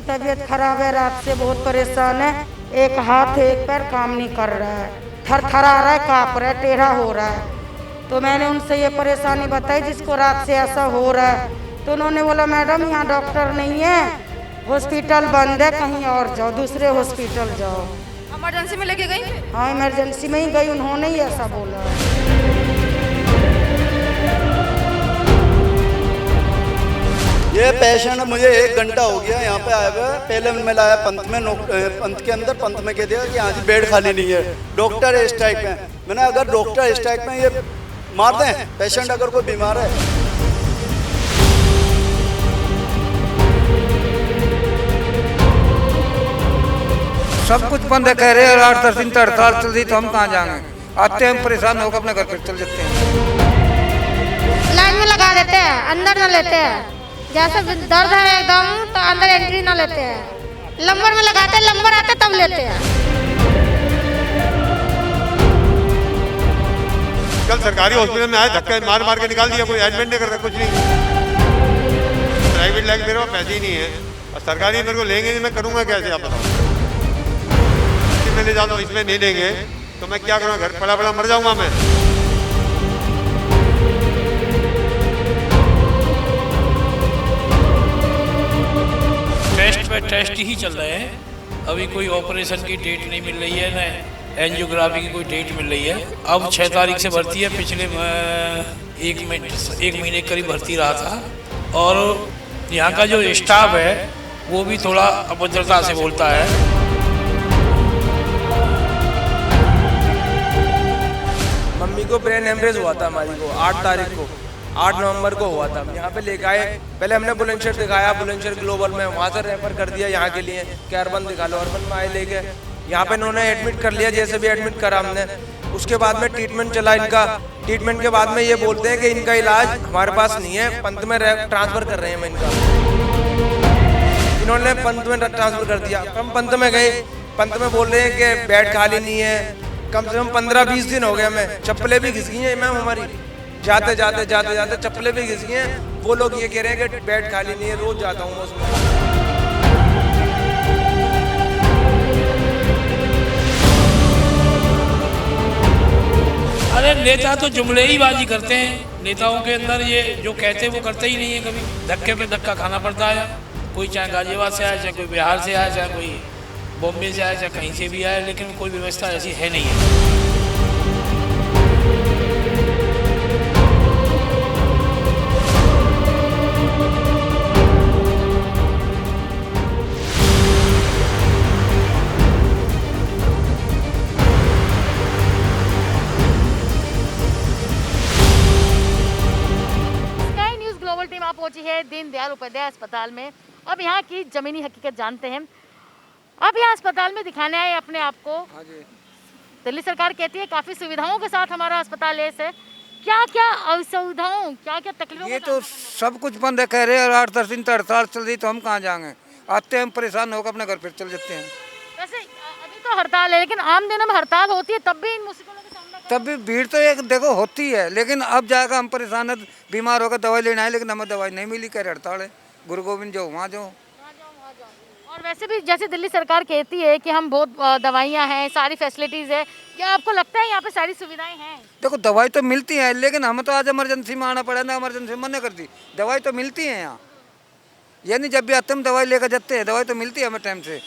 तबीयत खराब है, रात से बहुत परेशान है। एक हाथ एक पैर काम नहीं कर रहा है, थरथरा रहा है, काँप रहा है, टेढ़ा हो रहा है। तो मैंने उनसे ये परेशानी बताई जिसको रात से ऐसा हो रहा है। तो उन्होंने बोला मैडम यहाँ डॉक्टर नहीं है, हॉस्पिटल बंद है, कहीं और जाओ, दूसरे हॉस्पिटल जाओ। इमरजेंसी में लेके गई? हाँ इमरजेंसी में ही गई, उन्होंने ही ऐसा बोला। ये पेशेंट मुझे 1 घंटा हो गया यहाँ पे आया हुआ है। पहले मैं लाया पंथ में, पंथ के अंदर, पंथ में कह दिया कि हाँ जी बेड खाली नहीं है, डॉक्टर स्ट्राइक में। मैंने अगर डॉक्टर स्ट्राइक में ये मार दें पेशेंट अगर कोई बीमार है। सब कुछ बंद है कह रहे हैं और 8-10 दिन हड़ताल चल रही तो हम कहाँ जाएंगे। आते हैं हम परेशान होकर अपने घर पर चल जाते हैं। लाइन में लगा देते हैं, अंदर न लेते हैं। जैसे दर्द है एकदम तो अंदर एंट्री ना लेते हैं, नंबर में लगाते हैं, नंबर आते तब लेते हैं। कल सरकारी हॉस्पिटल में आए, धक्के मार मार के निकाल दिया, कोई एडमिट नहीं करता, कुछ नहीं। प्राइवेट लाइन मेरे पास पैसे ही नहीं है और सरकारी मेरे को लेंगे नहीं, मैं करूँगा कैसे आप बताओ। इसमें ले जाता हूँ, इसमें नहीं लेंगे तो मैं क्या करूँगा, घर पड़ा पड़ा मर जाऊँगा मैं। टेस्ट पे टेस्ट ही चल रहे हैं। अभी कोई ऑपरेशन की डेट नहीं मिल रही है, न एंजियोग्राफी की कोई डेट मिल रही है। अब 6 तारीख से भर्ती है, पिछले 1 महीने करीब भर्ती रहा था। और यहाँ का जो स्टाफ है वो भी थोड़ा अभद्रता से बोलता है। मम्मी को ब्रेन हेमरेज हुआ था हमारी को 8 तारीख को, 8 नवंबर को हुआ था। यहाँ पे लेके आए, पहले हमने बुलंदशहर दिखाया, बुलंदशहर ग्लोबल में, वहाँ से रेफर कर दिया यहाँ के लिए कि अर्बन दिखा लो। अर्बन में आए लेके यहाँ पे इन्होंने एडमिट कर लिया, जैसे भी एडमिट करा हमने। उसके बाद में ट्रीटमेंट चला इनका। ट्रीटमेंट के बाद में ये बोलते हैं कि इनका इलाज हमारे पास नहीं है, पंत में ट्रांसफ़र कर रहे हैं हम इनका। इन्होंने पंत में ट्रांसफ़र कर दिया। हम पंत में गए, पंत में बोल रहे हैं कि बेड खाली नहीं है। कम से कम 15-20 दिन हो गए हमें, चप्पलें भी घिस गई हैं मैम हमारी, जाते जाते चप्पलें भी घिस गई हैं। वो लोग ये कह रहे हैं कि बेड खाली नहीं है, रोज जाता हूँ मैं उसमें। अरे नेता तो जुमले ही बाजी करते हैं। नेताओं के अंदर ये जो कहते हैं वो करते ही नहीं है। कभी धक्के पे धक्का खाना पड़ता है। कोई चाहे गाजियाबाद से आए, चाहे कोई बिहार से आए, चाहे कोई बॉम्बे से आए, चाहे कहीं से भी आए, लेकिन कोई व्यवस्था ऐसी है नहीं है। टीम आप पहुंची है दीनदयाल उपाध्याय अस्पताल में। अब यहाँ की जमीनी हकीकत जानते हैं। अब यहाँ अस्पताल में दिखाने आए अपने आप को। दिल्ली सरकार कहती है काफी सुविधाओं के साथ हमारा अस्पताल है। क्या क्या असुविधाओं, क्या क्या तकलीफों? ये तो सब कुछ बंद है कह रहे हैं और 8-10 दिन हड़ताल चल रही तो हम कहाँ जाएंगे। आते हैं हम परेशान होकर अपने घर पर चल जाते हैं। वैसे अभी तो हड़ताल है, लेकिन आम दिनों में हड़ताल होती है तब भी इन मुश्किलों का सामना तब भी भीड़ तो एक देखो होती है, लेकिन अब जाकर हम परेशान है, बीमार होकर दवाई लेना है, लेकिन हमें दवाई नहीं मिली, कह रहे हड़ताल है। गुरु गोविंद जो वहाँ जाओ। और वैसे भी जैसे दिल्ली सरकार कहती है कि हम बहुत दवाइयाँ हैं, सारी फैसिलिटीज़ है, क्या आपको लगता है यहाँ पे सारी सुविधाएं हैं? देखो दवाई तो मिलती है, लेकिन हमें तो आज इमरजेंसी में आना पड़ा ना, इमरजेंसी में मना कर दी। दवाई तो मिलती है यहाँ, यानी जब भी आते हम दवाई लेकर जाते हैं, दवाई तो मिलती है हमें टाइम से।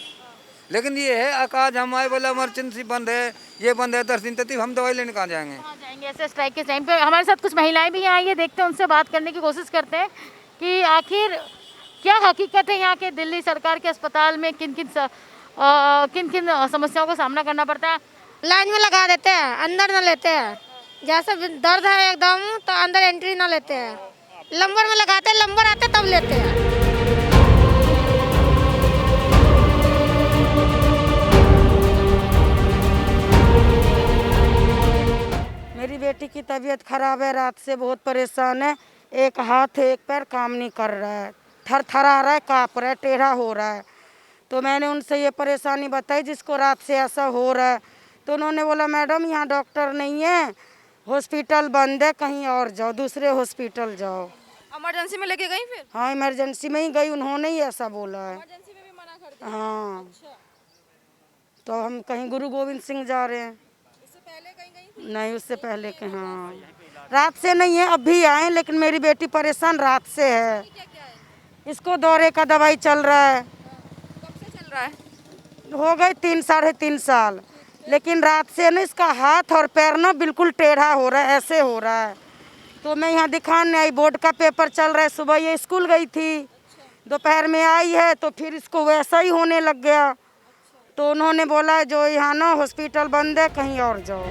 लेकिन ये है आकाश हम आए बोला इमरजेंसी बंद है, ये बंद है, 10 दिन तक हम दवाई लेने कहाँ जाएंगे। ऐसे स्ट्राइक के टाइम पे हमारे साथ कुछ महिलाएं भी आई है, देखते हैं उनसे बात करने की कोशिश करते हैं कि आखिर क्या हकीकत है यहाँ के दिल्ली सरकार के अस्पताल में, किन किन समस्याओं का सामना करना पड़ता है। लाइन में लगा देते हैं, अंदर न लेते हैं। जैसे दर्द है एकदम तो अंदर एंट्री ना लेते हैं, नंबर में लगाते हैं, नंबर आते तब लेते हैं। मेरी बेटी की तबीयत खराब है, रात से बहुत परेशान है। एक हाथ एक पैर काम नहीं कर रहा है, थरथरा रहा है, काँप रहा है, टेढ़ा हो रहा है। तो मैंने उनसे ये परेशानी बताई जिसको रात से ऐसा हो रहा है। तो उन्होंने बोला मैडम यहाँ डॉक्टर नहीं है, हॉस्पिटल बंद है, कहीं और जाओ, दूसरे हॉस्पिटल जाओ। इमरजेंसी में लेके गई फिर? हाँ इमरजेंसी में ही गई, उन्होंने ही ऐसा बोला है। इमरजेंसी में भी मना हाँ, तो हम कहीं गुरु गोविंद सिंह जा रहे हैं। नहीं, उससे पहले के हाँ, रात से नहीं है, अभी आए, लेकिन मेरी बेटी परेशान रात से है। इसको दौरे का दवाई चल रहा है। कब से चल रहा है? हो गए 3 साढ़े 3 साल, लेकिन रात से ना इसका हाथ और पैर ना बिल्कुल टेढ़ा हो रहा है, ऐसे हो रहा है। तो मैं यहाँ दिखाने आई, बोर्ड का पेपर चल रहा है। सुबह ये स्कूल गई थी, दोपहर में आई है तो फिर इसको वैसा ही होने लग गया। तो उन्होंने बोला जो यहाँ ना हॉस्पिटल बंद है, कहीं और जाओ।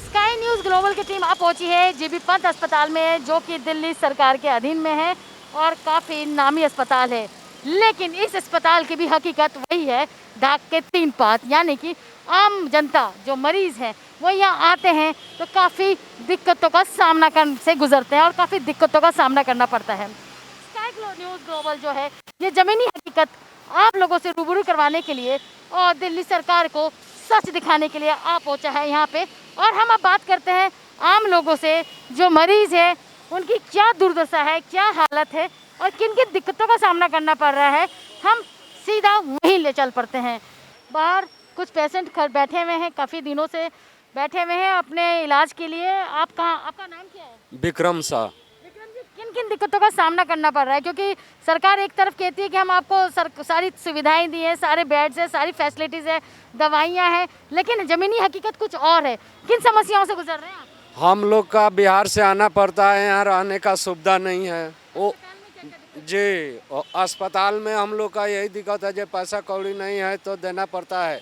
स्काई न्यूज़ ग्लोबल की टीम अब पहुंची है जीबी पंत अस्पताल में, जो कि दिल्ली सरकार के अधीन में है और काफ़ी नामी अस्पताल है। लेकिन इस अस्पताल की भी हकीकत वही है, ढाक के 3 पात, यानी कि आम जनता जो मरीज़ हैं वो यहाँ आते हैं तो काफ़ी दिक्कतों का सामना करने से गुजरते हैं और काफ़ी दिक्कतों का सामना करना पड़ता है। स्काई न्यूज़ ग्लोबल जो है ये ज़मीनी हकीकत आप लोगों से रूबरू करवाने के लिए और दिल्ली सरकार को सच दिखाने के लिए आ पहुँचा है यहाँ पे। और हम अब बात करते हैं आम लोगों से, जो मरीज़ है उनकी क्या दुर्दशा है, क्या हालत है और किन किन दिक्कतों का सामना करना पड़ रहा है। हम सीधा वहीं ले चल पड़ते हैं। बाहर कुछ पेशेंट बैठे हुए हैं, काफ़ी दिनों से बैठे हुए हैं अपने इलाज के लिए। आप कहाँ, आपका नाम क्या है? विक्रम शाह। विक्रम जी, किन किन दिक्कतों का सामना करना पड़ रहा है? क्योंकि सरकार एक तरफ कहती है कि हम आपको सारी सुविधाएं दी हैं, सारे बेड्स हैं, सारी फैसिलिटीज़ है, दवाइयाँ हैं, लेकिन ज़मीनी हकीकत कुछ और है। किन समस्याओं से गुजर रहे हैं आप? हम लोग का बिहार से आना पड़ता है, यहाँ रहने का सुविधा नहीं है। वो जी, और अस्पताल में हम लोग का यही दिक्कत है, जब पैसा कौड़ी नहीं है तो देना पड़ता है,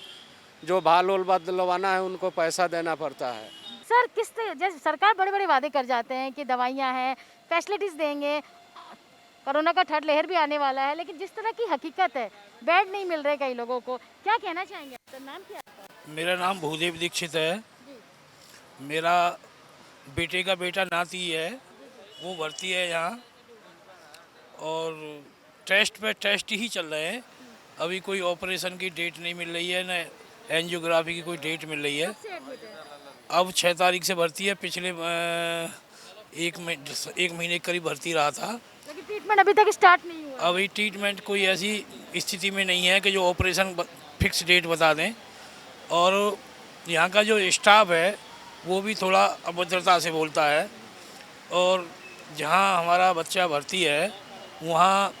जो भाल उल बदलवाना है उनको पैसा देना पड़ता है। सर जैसे सरकार बड़े बड़े वादे कर जाते हैं कि दवाइयाँ हैं, फैसिलिटीज़ देंगे, कोरोना का 3rd लहर भी आने वाला है, लेकिन जिस तरह की हकीकत है, बेड नहीं मिल रहे कई लोगों को, क्या कहना चाहेंगे? तो नाम क्या है आपका? मेरा नाम भूदेव दीक्षित है। मेरा बेटे का बेटा नाती है, वो भर्ती है यहाँ और टेस्ट पे टेस्ट ही चल रहे हैं। अभी कोई ऑपरेशन की डेट नहीं मिल रही है, न एंजियोग्राफी की कोई डेट मिल रही है। अब 6 तारीख से भर्ती है, पिछले 1 महीने के करीब भर्ती रहा था, लेकिन ट्रीटमेंट अभी तक स्टार्ट नहीं हुआ। अभी ट्रीटमेंट कोई ऐसी स्थिति में नहीं है कि जो ऑपरेशन फिक्स डेट बता दें। और यहाँ का जो स्टाफ है वो भी थोड़ा अभद्रता से बोलता है। और जहाँ हमारा बच्चा भर्ती है वहाँ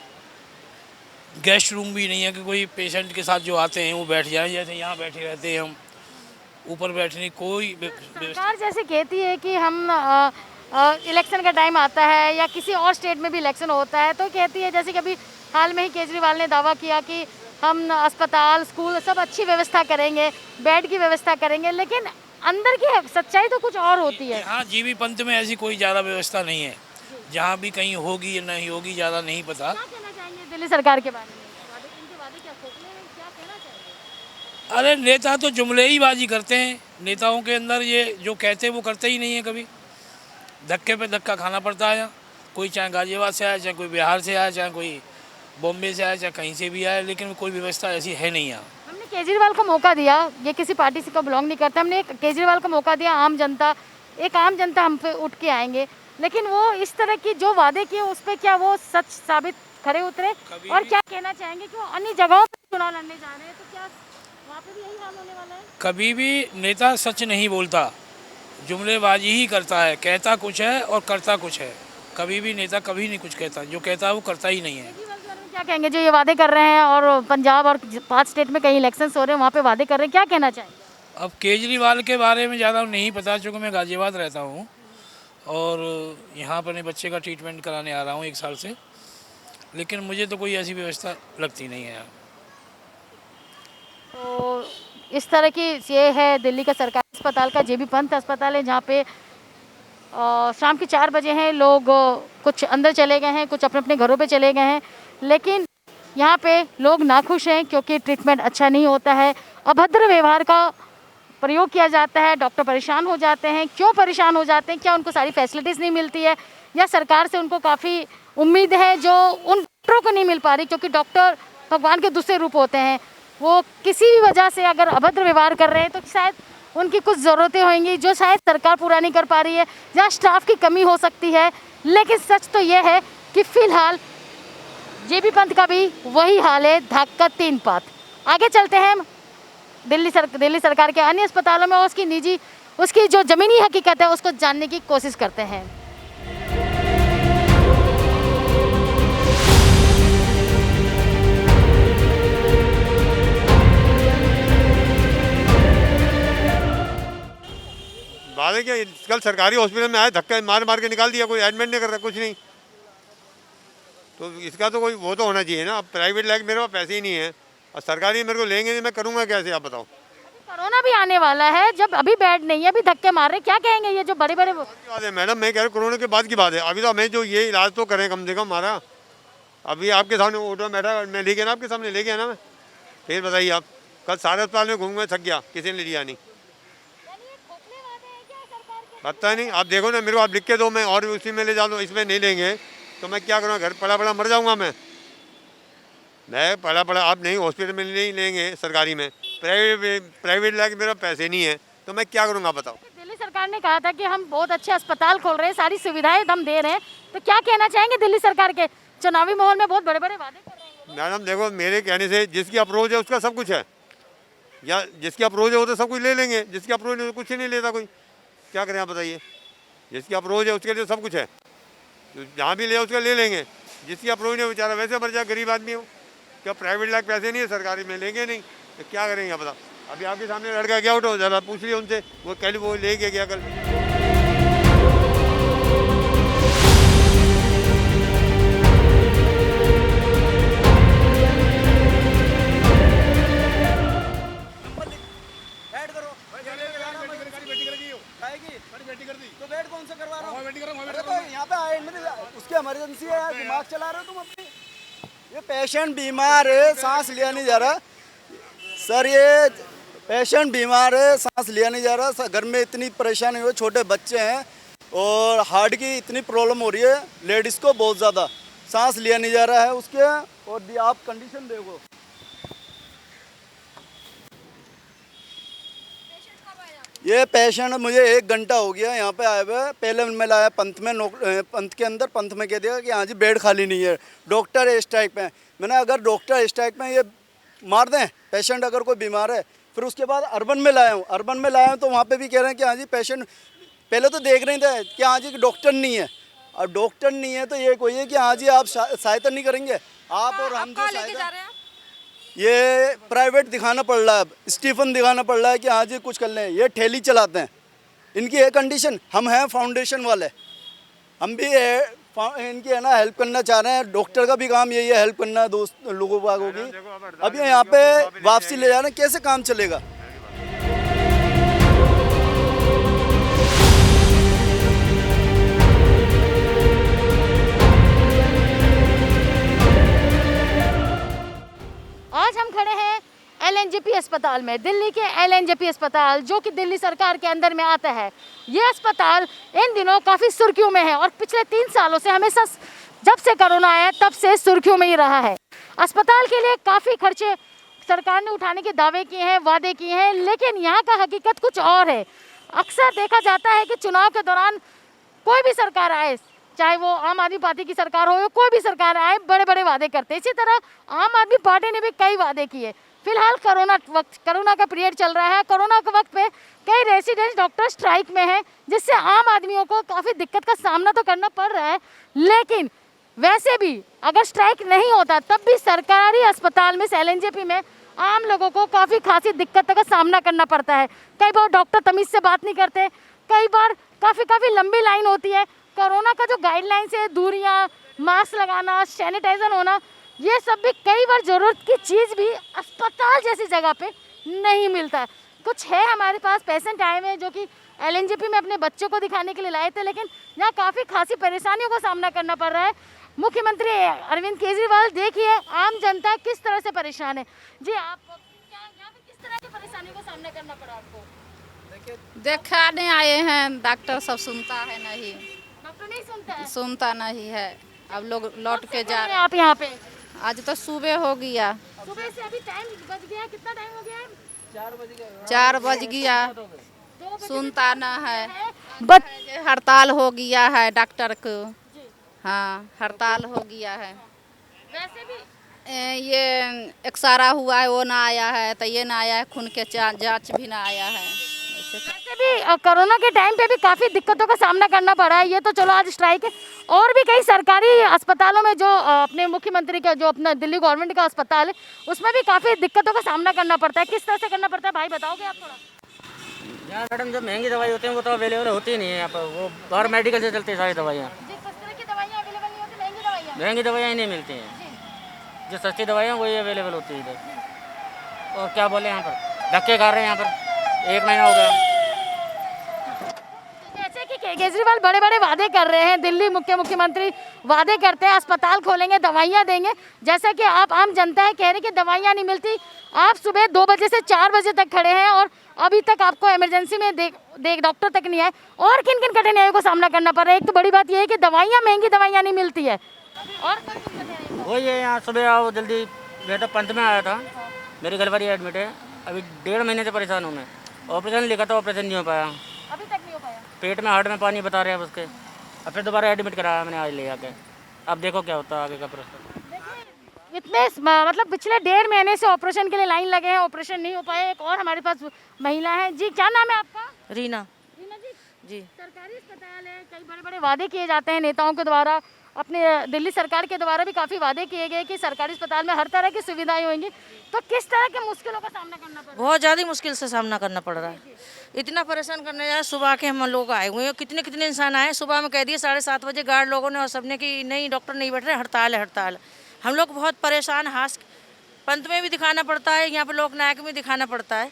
गेस्ट रूम भी नहीं है कि कोई पेशेंट के साथ जो आते हैं वो बैठ जाएं, जैसे यहाँ बैठे रहते हैं हम, ऊपर बैठने कोई सरकार जैसे कहती है कि हम इलेक्शन का टाइम आता है या किसी और स्टेट में भी इलेक्शन होता है तो कहती है, जैसे कि अभी हाल में ही केजरीवाल ने दावा किया कि हम अस्पताल, स्कूल सब अच्छी व्यवस्था करेंगे, बेड की व्यवस्था करेंगे, लेकिन अंदर की सच्चाई तो कुछ और होती है। हाँ, जीबी पंत में ऐसी कोई ज़्यादा व्यवस्था नहीं है, जहाँ भी कहीं होगी या नहीं होगी ज़्यादा नहीं पता। क्या कहना चाहेंगे दिल्ली सरकार के बारे में? इनके वादे क्या खोखले हैं, क्या कहना चाहेंगे? अरे नेता तो जुमले ही बाजी करते हैं। नेताओं के अंदर ये जो कहते हैं वो करते ही नहीं है, कभी धक्के पे धक्का खाना पड़ता है। कोई चाहे गाजियाबाद से आए, चाहे कोई बिहार से आए, चाहे कोई बॉम्बे से आए, चाहे कहीं से भी आए, लेकिन कोई व्यवस्था ऐसी है नहीं यहाँ। हमने केजरीवाल को मौका दिया, ये किसी पार्टी से को बिलोंग नहीं करता, हमने केजरीवाल को मौका दिया, आम जनता हम पे उठ के आएंगे, लेकिन वो इस तरह की जो वादे किए उस पर क्या वो सच साबित खरे उतरे? और क्या कहना चाहेंगे कि वो अन्य जगहों पर चुनाव लड़ने जा रहे हैं, तो क्या वहाँ पे भी यही हाल होने वाला है? कभी भी नेता सच नहीं बोलता, जुमलेबाजी ही करता है, कहता कुछ है और करता कुछ है। कभी भी नेता कभी नहीं कुछ कहता, जो कहता है वो करता ही नहीं है। क्या कहेंगे जो ये वादे कर रहे हैं और पंजाब और 5 स्टेट में कई इलेक्शंस हो रहे हैं, वहाँ पे वादे कर रहे हैं, क्या कहना चाहेंगे? अब केजरीवाल के बारे में ज़्यादा नहीं पता, चूँकि मैं गाजियाबाद रहता हूँ और यहाँ पर अपने बच्चे का ट्रीटमेंट कराने आ रहा हूँ 1 साल से, लेकिन मुझे तो कोई ऐसी व्यवस्था लगती नहीं है। तो इस तरह की ये है दिल्ली का सरकारी अस्पताल का, जेबी पंत अस्पताल है, जहाँ पे शाम के 4 बजे हैं, लोग कुछ अंदर चले गए हैं, कुछ अपने अपने घरों पे चले गए हैं, लेकिन यहाँ पे लोग नाखुश हैं क्योंकि ट्रीटमेंट अच्छा नहीं होता है, अभद्र व्यवहार का प्रयोग किया जाता है, डॉक्टर परेशान हो जाते हैं। क्यों परेशान हो जाते हैं? क्या उनको सारी फैसिलिटीज़ नहीं मिलती है या सरकार से उनको काफ़ी उम्मीद है जो उन डॉक्टरों को नहीं मिल पा रही? क्योंकि डॉक्टर भगवान के दूसरे रूप होते हैं, वो किसी भी वजह से अगर अभद्र व्यवहार कर रहे हैं तो शायद उनकी कुछ ज़रूरतें होंगी जो शायद सरकार पूरा नहीं कर पा रही है, जहाँ स्टाफ की कमी हो सकती है। लेकिन सच तो ये है कि फ़िलहाल जेबी पंत का भी वही हाल है, धाक का 3 पात। आगे चलते हैं दिल्ली सरकार के अन्य अस्पतालों में, उसकी जो ज़मीनी हकीकत है उसको जानने की कोशिश करते हैं। बात है क्या, कल सरकारी हॉस्पिटल में आए, धक्का मार मार के निकाल दिया, कोई एडमिट नहीं कर रहा, कुछ नहीं। तो इसका तो कोई वो तो होना चाहिए ना। अब प्राइवेट लाइक मेरे पास पैसे ही नहीं है और सरकारी मेरे को लेंगे नहीं, मैं करूँगा कैसे, आप बताओ। कोरोना भी आने वाला है, जब अभी बेड नहीं है, अभी धक्के मार रहे, क्या कहेंगे ये जो बड़े बड़े। बात है मैडम, मैं कह रहा हूँ कोरोना के बाद की बात है। अभी तो हमें जो ये इलाज तो करें कम से कम हमारा। अभी आपके सामने ऑटो में बैठा, मैं लेके ना आपके सामने लेके आना मैं, फिर बताइए आप। कल सारे अस्पताल में घूम गए, थक गया, किसी ने लिया नहीं। पता नहीं, आप देखो ना, मेरे को आप लिख के दो, मैं और उसी में ले जा दूँ, इसमें नहीं लेंगे तो मैं क्या करूँगा, घर पड़ा पड़ा मर जाऊँगा मैं पड़ा पड़ा। आप नहीं हॉस्पिटल में नहीं लेंगे सरकारी में, प्राइवेट लाके मेरा पैसे नहीं है तो मैं क्या करूँगा बताओ। दिल्ली सरकार ने कहा था कि हम बहुत अच्छे अस्पताल खोल रहे हैं, सारी सुविधाएं हम दे रहे हैं, तो क्या कहना चाहेंगे दिल्ली सरकार के चुनावी माहौल में बहुत बड़े बड़े वादे कर रहे हैं? मैडम देखो, मेरे कहने से जिसकी अप्रोच है उसका सब कुछ है, या जिसकी अप्रोच है वो तो सब कुछ ले लेंगे, जिसकी अप्रोच नहीं कुछ ही नहीं लेता कोई। क्या करें आप बताइए। जिसकी अप्रोच है उसके लिए सब कुछ है, तो जहाँ भी ले उसका ले लेंगे। जिसकी अप्रोच नहीं बेचारा वैसे मर जाए, गरीब आदमी हो। क्या प्राइवेट लाख पैसे नहीं है, सरकारी में लेंगे नहीं तो क्या करेंगे आप बताओ। अभी आपके सामने लड़का गया, उठो ज़रा पूछ लिया उनसे, वो कल वो ले गया कल। उसकी इमरजेंसी है यार, दिमाग चला रहे हो तुम अपनी। ये पेशेंट बीमार है, सांस लिया नहीं जा रहा सर। ये पेशेंट बीमार है, सांस लिया नहीं जा रहा। घर में इतनी परेशानी हो, छोटे बच्चे हैं और हार्ट की इतनी प्रॉब्लम हो रही है लेडीज़ को, बहुत ज़्यादा सांस लिया नहीं जा रहा है उसके। और आप कंडीशन देखो, ये पेशेंट मुझे 1 घंटा हो गया यहाँ पे आए हुए। पहले मैं लाया पंथ में, पंथ के अंदर, पंथ में कह दिया कि हाँ जी बेड खाली नहीं है, डॉक्टर स्ट्राइक पे। मैंने अगर डॉक्टर स्ट्राइक में ये मार दें पेशेंट अगर कोई बीमार है। फिर उसके बाद अर्बन में लाया हूँ, तो वहाँ पे भी कह रहे हैं कि हाँ जी पेशेंट, पहले तो देख रहे थे कि हाँ जी डॉक्टर नहीं है। और डॉक्टर नहीं है तो ये कोई है कि हाँ जी आप सहायता नहीं करेंगे आप और हम जो सहायता। ये प्राइवेट दिखाना पड़ रहा है, अब स्टीफन दिखाना पड़ रहा है कि हाँ जी कुछ कर लें। ये ठेली चलाते हैं, इनकी है कंडीशन। हम हैं फाउंडेशन वाले, हम भी इनकी है ना हेल्प करना चाह रहे हैं। डॉक्टर का भी काम यही है, हेल्प करना दोस्त लोगों बागों की। अब ये यहाँ पे वापसी ले जा रहे हैं, कैसे काम चलेगा। आज हम खड़े हैं LNJP अस्पताल में, दिल्ली के LNJP अस्पताल जो कि दिल्ली सरकार के अंदर में आता है। ये अस्पताल इन दिनों काफ़ी सुर्खियों में है और पिछले 3 सालों से हमेशा जब से कोरोना आया तब से सुर्खियों में ही रहा है। अस्पताल के लिए काफ़ी खर्चे सरकार ने उठाने के दावे किए हैं, वादे किए हैं, लेकिन यहाँ का हकीकत कुछ और है। अक्सर देखा जाता है कि चुनाव के दौरान कोई भी सरकार आए, चाहे वो आम आदमी पार्टी की सरकार हो या कोई भी सरकार आए, बड़े बड़े वादे करते हैं। इसी तरह आम आदमी पार्टी ने भी कई वादे किए। फिलहाल कोरोना का पीरियड चल रहा है। कोरोना के वक्त पे कई रेसिडेंट डॉक्टर स्ट्राइक में हैं, जिससे आम आदमियों को काफ़ी दिक्कत का सामना तो करना पड़ रहा है। लेकिन वैसे भी अगर स्ट्राइक नहीं होता तब भी सरकारी अस्पताल में LNJP में आम लोगों को काफ़ी खासी दिक्कत का सामना करना पड़ता है। कई बार डॉक्टर तमीज़ से बात नहीं करते, कई बार काफ़ी लंबी लाइन होती है। कोरोना का जो गाइडलाइंस है, दूरियां, मास्क लगाना, सैनिटाइजर होना, ये सब भी कई बार ज़रूरत की चीज़ भी अस्पताल जैसी जगह पे नहीं मिलता है। कुछ है हमारे पास पेशेंट आए हुए हैं जो कि LNJP में अपने बच्चों को दिखाने के लिए लाए थे, लेकिन यहाँ काफ़ी खासी परेशानियों का सामना करना पड़ रहा है। मुख्यमंत्री अरविंद केजरीवाल, देखिए आम जनता किस तरह से परेशान है। जी आप यहाँ पे किस तरह की परेशानियों का सामना करना पड़ा आपको? दिखाने आए हैं, डॉक्टर सब सुनता है नहीं, डॉक्टर नहीं सुनता है, सुनता नहीं है। अब लोग लौट के जा रहे हैं। आप यहाँ पे आज तो सुबह हो गया, सुबह से अभी टाइम बज गया, कितना टाइम हो गया है? 4 बज गया। सुनता ना है। बट हड़ताल हो गया है डॉक्टर को। हाँ, हड़ताल हो गया है। वैसे भी ये एक्सरा हुआ है वो ना आया है, तो ये ना आया है, खून के जांच भी ना आया है। वैसे भी कोरोना के टाइम पे भी काफ़ी दिक्कतों का सामना करना पड़ा है। ये तो चलो आज स्ट्राइक है, और भी कई सरकारी अस्पतालों में जो अपने मुख्यमंत्री का जो अपना दिल्ली गवर्नमेंट का अस्पताल है उसमें भी काफ़ी दिक्कतों का सामना करना पड़ता है। किस तरह से करना पड़ता है भाई, बताओगे आप थोड़ा? यार मैडम, जो महंगी दवाई होती है वो तो अवेलेबल होती ही नहीं है यहाँ पर। वो बाहर मेडिकल से चलती है सारी दवाइयाँ। जिस तरह की दवाइयाँ अवेलेबल नहीं होती, महंगी दवाइयाँ। महंगी दवाइयाँ ही नहीं मिलती हैं। जो सस्ती दवाइयाँ वही अवेलेबल होती है इधर। और क्या बोले, यहाँ पर धक्के खा रहे हैं। यहाँ पर 1 महीना हो गया। जैसे कि केजरीवाल बड़े बड़े वादे कर रहे हैं, दिल्ली मुख्यमंत्री वादे करते हैं अस्पताल खोलेंगे, दवाइयाँ देंगे। जैसा कि आप आम जनता है कह रहे कि दवाइयाँ नहीं मिलती। आप सुबह 2 बजे से 4 बजे तक खड़े हैं और अभी तक आपको इमरजेंसी में देख डॉक्टर तक नहीं आए। और किन किन कठिनाइयों का सामना करना पड़ रहा है? एक तो बड़ी बात यह है कि दवाइयाँ, महंगी दवाइयाँ नहीं मिलती है। और वही है, यहाँ सुबह आओ जल्दी। मैं तो पंत में आया था, मेरी गलवारी एडमिट है। अभी 1.5 महीने से परेशान हूँ मैं। ऑपरेशन लिखा था, ऑपरेशन नहीं हो पाया। अभी तक नहीं हो पाया। पेट में, हार्ट में पानी बता रहे हैं उसके। अब फिर दोबारा एडमिट कराया मैंने आज ले आके। अब देखो क्या होता है आगे का प्रोसेस। इतने मतलब पिछले 1.5 महीने से ऑपरेशन के लिए लाइन लगे हैं, ऑपरेशन नहीं हो पाए। एक और हमारे पास महिला है। जी, क्या नाम है आपका? रीना। रीना जी। जी। सरकारी अस्पताल है, कई बड़े बड़े वादे किए जाते हैं नेताओं के द्वारा, अपने दिल्ली सरकार के द्वारा भी काफ़ी वादे किए गए कि सरकारी अस्पताल में हर तरह की सुविधाएं होंगी। तो किस तरह के मुश्किलों का सामना करना पड़ रहा है? बहुत ज़्यादा मुश्किल से सामना करना पड़ रहा है। इतना परेशान करने जा रहा है। सुबह के हम लोग आए हुए हैं, कितने कितने इंसान आए। सुबह में कह दिए 7:30 बजे गार्ड लोगों ने और सबने कि नहीं डॉक्टर नहीं बैठ रहे, हड़ताल है, हड़ताल है। हम लोग बहुत परेशान, पंत में भी दिखाना पड़ता है, यहाँ पे लोकनायक में दिखाना पड़ता है।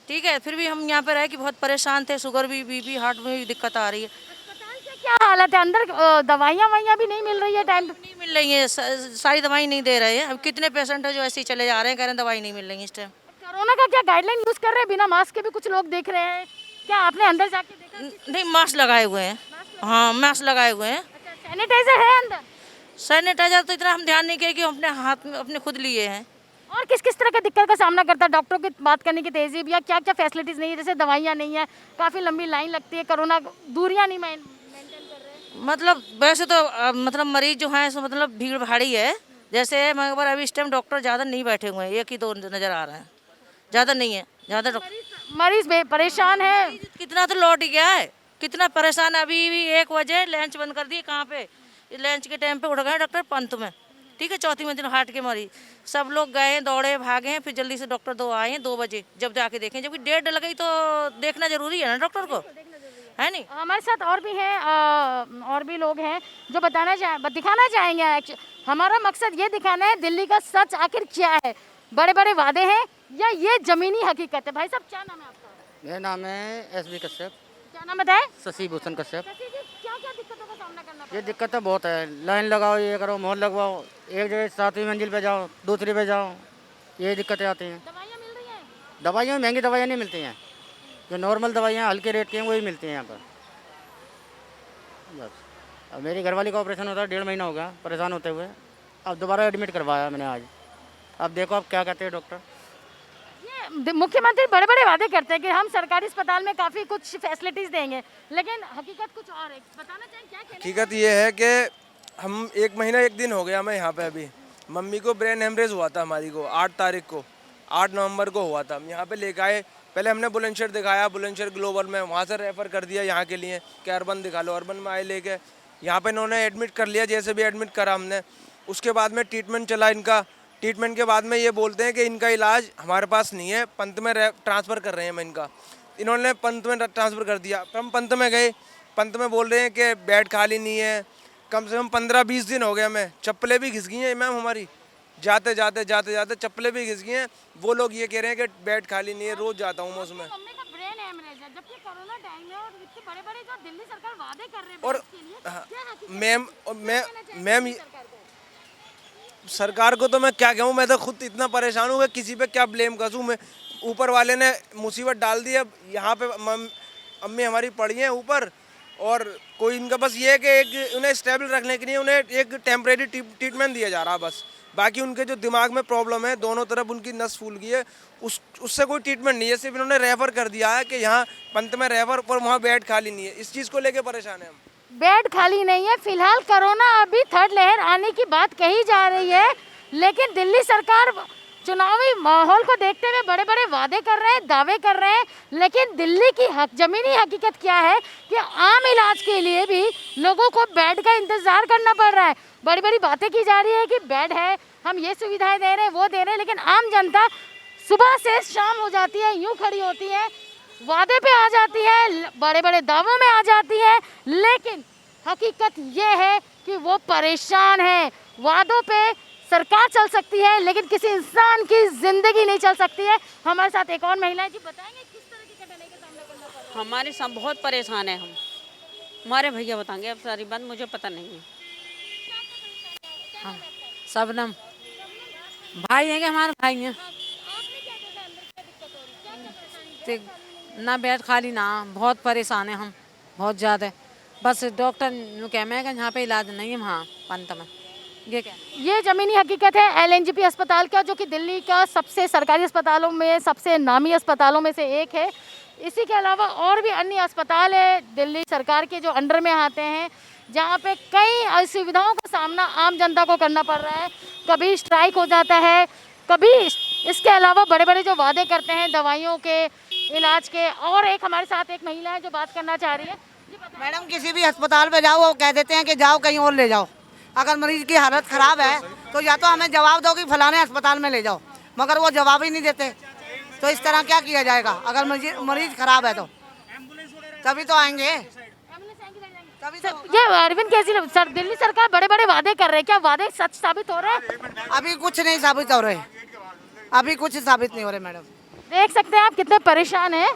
ठीक है, फिर भी हम यहाँ पे रहे कि बहुत परेशान थे। शुगर भी, बीपी, हार्ट में भी दिक्कत आ रही है। अस्पताल की क्या हालत है? अंदर दवाइयाँ ववाइयाँ भी नहीं मिल रही है टाइम पे? नहीं मिल रही है, सारी दवाई नहीं दे रहे हैं। अब कितने पेशेंट है जो ऐसे ही चले जा रहे हैं, कह रहे हैं दवाई नहीं मिल रही है इस टाइम। कोरोना का क्या गाइडलाइन यूज़ कर रहे हैं? बिना मास्क के भी कुछ लोग देख रहे हैं, क्या आपने अंदर जाके देखा? नहीं, मास्क लगाए हुए हैं। हाँ, मास्क लगाए हुए हैं। सैनिटाइजर है अंदर? सैनिटाइजर तो इतना हम ध्यान नहीं किए कि हम अपने हाथ में अपने खुद लिए हैं। और किस किस तरह की दिक्कत का सामना करता है? डॉक्टरों की बात करने की तेज़ी या क्या क्या फैसिलिटीज़ नहीं है? जैसे दवाइयाँ नहीं है, काफ़ी लंबी लाइन लगती है, कोरोना दूरियाँ नहीं मेंटेन कर रहे। मतलब वैसे तो मतलब मरीज जो हैं सो मतलब भीड़ भाड़ी है। जैसे मगर अभी इस टाइम डॉक्टर ज़्यादा नहीं बैठे हुए हैं, 1 ही 2 नज़र आ रहे हैं, ज़्यादा नहीं है। ज़्यादा मरीज परेशान है। कितना तो लौट गया है, कितना परेशान। अभी भी 1 बजे लंच बंद कर दिए। कहाँ पे? लंच के टाइम पे उठ गए डॉक्टर पंत में। ठीक है, 4थी मंजिल हार्ट के मरीज सब लोग गए, दौड़े भागे हैं। फिर जल्दी से डॉक्टर 2 आए हैं 2 बजे, जब जाके देखें। जबकि 1:30 लग गई तो देखना जरूरी है ना डॉक्टर को, है नहीं? हमारे साथ और भी हैं, और भी लोग हैं जो दिखाना चाहेंगे। हमारा मकसद ये दिखाना है दिल्ली का सच आखिर क्या है। बड़े बड़े वादे हैं या ये जमीनी हकीकत है? भाई साहब, क्या नाम है आपका? मेरा नाम है SB कश्यप। क्या नाम बताए? शशि भूषण कश्यप। क्या क्या दिक्कतों का सामना करना पड़ ये दिक्कत तो बहुत है। लाइन लगाओ, ये करो, मोहर लगवाओ। एक जगह 7वीं मंजिल पे जाओ, दूसरी पे जाओ, ये दिक्कतें आती हैं। दवाइयाँ मिल रही हैं? दवाइयाँ महंगी दवाइयाँ नहीं मिलती हैं। जो नॉर्मल दवाइयाँ हल्के रेट की हैं वही मिलती हैं यहाँ पर। बस अब मेरी घरवाली का ऑपरेशन होता है, 1.5 महीना हो गया परेशान होते हुए। अब दोबारा एडमिट करवाया मैंने आज। अब देखो अब क्या कहते हैं डॉक्टर। ये मुख्यमंत्री बड़े बड़े वादे करते हैं कि हम सरकारी अस्पताल में काफ़ी कुछ फैसिलिटीज़ देंगे, लेकिन हकीकत कुछ और है। बताना चाहें क्या कहना? हकीकत ये है कि हम 1 महीना 1 दिन हो गया मैं यहाँ पे। अभी मम्मी को ब्रेन हेमरेज हुआ था हमारी को 8 तारीख को, 8 नवंबर को हुआ था। हम यहाँ पे लेके आए, पहले हमने बुलंदशहर दिखाया, बुलंदशहर ग्लोबल में, वहाँ से रेफ़र कर दिया यहाँ के लिए कि अर्बन दिखा लो। अर्बन में आए लेके यहाँ पे इन्होंने एडमिट कर लिया। जैसे भी एडमिट करा हमने, उसके बाद में ट्रीटमेंट चला इनका। ट्रीटमेंट के बाद में ये बोलते हैं कि इनका इलाज हमारे पास नहीं है, पंत में ट्रांसफ़र कर रहे हैं हम इनका। इन्होंने पंत में ट्रांसफ़र कर दिया। हम पंत में गए, पंत में बोल रहे हैं कि बेड खाली नहीं है। कम से कम 15-20 दिन हो गए हमें। चप्पलें भी घिस गई हैं मैम हमारी, जाते जाते चप्पलें भी घिस गई हैं। वो लोग ये कह रहे हैं कि बेड खाली नहीं है। रोज़ जाता हूँ मैं उसमें। मम्मी का ब्रेन हेमरेज है, जबकि कोरोना टाइम में और इतने बड़े-बड़े जो दिल्ली सरकार वादे कर रहे हैं और इसके लिए, क्या हकीकत मैम सरकार को तो मैं क्या कहूँ, मैं तो खुद इतना परेशान हूँ कि किसी पे क्या ब्लेम करूँ मैं। ऊपर वाले ने मुसीबत डाल दी। अब यहाँ पे अम्मी हमारी पड़ी हैं ऊपर, और कोई इनका बस ये है कि एक उन्हें स्टेबल रखने के लिए उन्हें एक टेम्परेरी ट्रीटमेंट दिया जा रहा है बस। बाकी उनके जो दिमाग में प्रॉब्लम है, दोनों तरफ उनकी नस फूल गई है, उससे कोई ट्रीटमेंट नहीं है। सिर्फ इन्होंने रेफर कर दिया है कि यहाँ पंत में रेफर, पर वहाँ बेड खाली नहीं है। इस चीज़ को लेके परेशान है हम। बेड खाली नहीं है। फिलहाल कोरोना अभी थर्ड लहर आने की बात कही जा रही है, लेकिन दिल्ली सरकार चुनावी माहौल को देखते हुए बड़े बड़े वादे कर रहे हैं, दावे कर रहे हैं, लेकिन दिल्ली की जमीनी हकीकत क्या है कि आम इलाज के लिए भी लोगों को बेड का इंतजार करना पड़ रहा है। बड़ी बड़ी बातें की जा रही है कि बेड है, हम ये सुविधाएं दे रहे हैं, वो दे रहे हैं, लेकिन आम जनता सुबह से शाम हो जाती है, यूं खड़ी होती है, वादे पे आ जाती है, बड़े बड़े दावों में आ जाती है, लेकिन हकीकत ये है कि वो परेशान है। वादों पे सरकार चल सकती है, लेकिन किसी इंसान की जिंदगी नहीं चल सकती है। हमारे साथ एक और महिला है जी, बताएंगे किस तरह की कठिनाई का सामना करना पड़ रहा है? हमारे साथ बहुत परेशान है हम। हमारे भैया बताएंगे, अब सारी बात मुझे पता नहीं है। हाँ, शबनम भाई है कि हमारे भाई हैं। ना बेड खाली ना, बहुत परेशान है हम, बहुत ज़्यादा। बस डॉक्टर कह मैं यहाँ पे इलाज नहीं है वहाँ पंत में। ये क्या, ये ज़मीनी हकीकत है LNGP अस्पताल का, जो कि दिल्ली का सबसे सरकारी अस्पतालों में सबसे नामी अस्पतालों में से एक है। इसी के अलावा और भी अन्य अस्पताल है दिल्ली सरकार के जो अंडर में आते हैं, जहाँ पे कई असुविधाओं का सामना आम जनता को करना पड़ रहा है। कभी स्ट्राइक हो जाता है, कभी इसके अलावा बड़े बड़े जो वादे करते हैं दवाइयों के, इलाज के। और एक हमारे साथ एक महिला है जो बात करना चाह रही है। मैडम, किसी भी अस्पताल पे जाओ, वो कह देते हैं कि जाओ कहीं और ले जाओ। अगर मरीज की हालत ख़राब है तो या तो हमें जवाब दो कि फलाने अस्पताल में ले जाओ, मगर वो जवाब ही नहीं देते। तो इस तरह क्या किया जाएगा? अगर मरीज ख़राब है तो तभी तो आएंगे, तभी तो। ये अरविंद केजरीवाल सर, दिल्ली सरकार बड़े बड़े वादे कर रहे हैं, क्या वादे सच साबित हो रहे हैं? अभी कुछ नहीं साबित हो रहे, अभी कुछ साबित नहीं हो रहे मैडम। देख सकते हैं आप कितने परेशान हैं।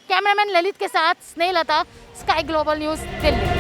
कैमरामैन ललित के साथ Snehlata, sky global news, Delhi.